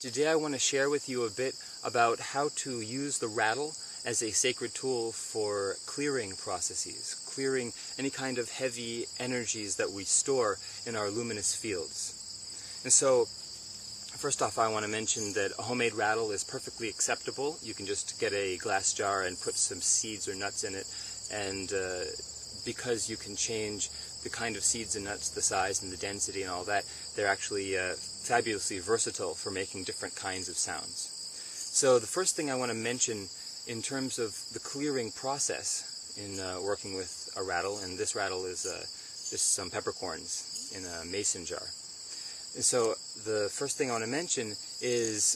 Today I want to share with you a bit about how to use the rattle as a sacred tool for clearing processes, clearing any kind of heavy energies that we store in our luminous fields. And so, first off, I want to mention that a homemade rattle is perfectly acceptable. You can just get a glass jar and put some seeds or nuts in it, and because you can change the kind of seeds and nuts, the size and the density and all that, they're actually fabulously versatile for making different kinds of sounds. So the first thing I want to mention in terms of the clearing process in working with a rattle, and this rattle is just some peppercorns in a mason jar. And so the first thing I want to mention is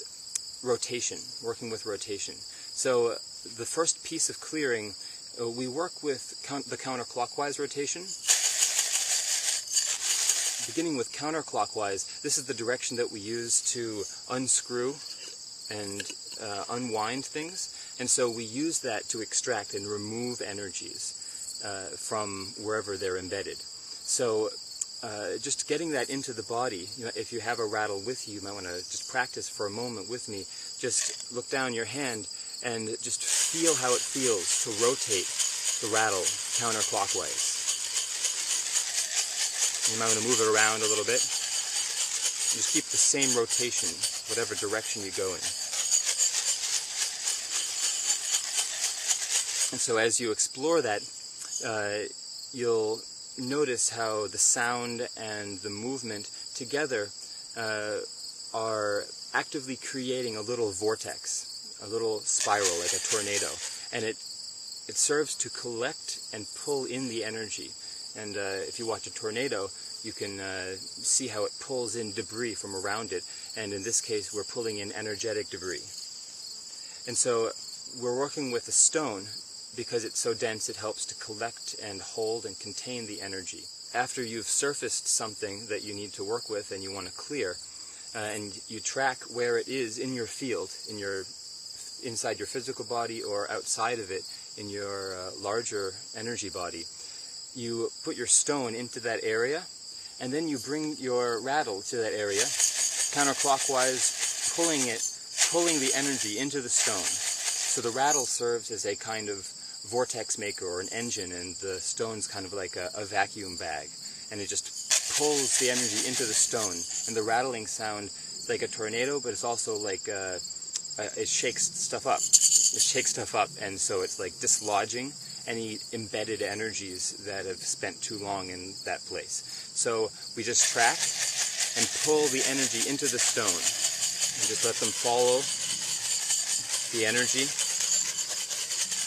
rotation, working with rotation. So the first piece of clearing, we work with the counterclockwise rotation. Beginning with counterclockwise, this is the direction that we use to unscrew and unwind things. And so we use that to extract and remove energies from wherever they're embedded. So just getting that into the body, if you have a rattle with you, you might want to just practice for a moment with me. Just look down your hand and just feel how it feels to rotate the rattle counterclockwise. You might want to move it around a little bit. Just keep the same rotation, whatever direction you go in. And so as you explore that, you'll notice how the sound and the movement together are actively creating a little vortex, a little spiral like a tornado. And it serves to collect and pull in the energy. And if you watch a tornado, you can see how it pulls in debris from around it. And in this case, we're pulling in energetic debris. And so we're working with a stone because it's so dense, it helps to collect and hold and contain the energy. After you've surfaced something that you need to work with and you want to clear, and you track where it is in your field, inside your physical body or outside of it in your larger energy body, you put your stone into that area, and then you bring your rattle to that area, counterclockwise, pulling the energy into the stone. So the rattle serves as a kind of vortex maker or an engine, and the stone's kind of like a vacuum bag, and it just pulls the energy into the stone. And the rattling sound is like a tornado, but it's also like it shakes stuff up. It shakes stuff up, and so it's like dislodging any embedded energies that have spent too long in that place. So we just track and pull the energy into the stone and just let them follow the energy.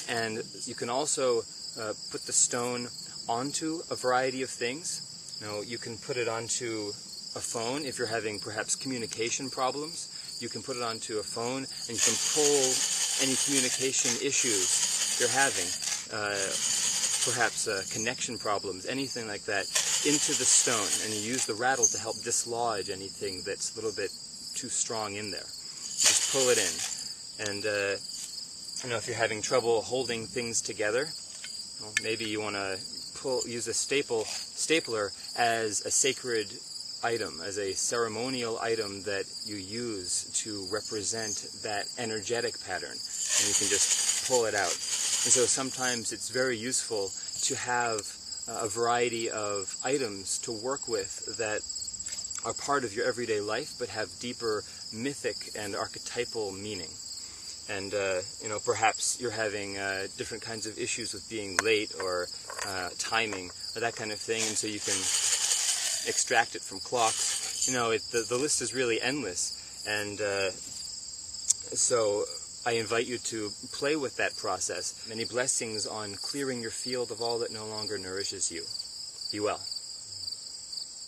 And you can also put the stone onto a variety of things. You can put it onto a phone if you're having perhaps communication problems. You can put it onto a phone and you can pull any communication issues you're having. Perhaps connection problems, anything like that, into the stone, and you use the rattle to help dislodge anything that's a little bit too strong in there. You just pull it in, and if you're having trouble holding things together, maybe you want to use a stapler as a sacred item, as a ceremonial item that you use to represent that energetic pattern, and you can just pull it out. And so sometimes it's very useful to have a variety of items to work with that are part of your everyday life but have deeper mythic and archetypal meaning. And perhaps you're having different kinds of issues with being late or timing or that kind of thing, and so you can extract it from clocks. The list is really endless, and so I invite you to play with that process. Many blessings on clearing your field of all that no longer nourishes you. Be well.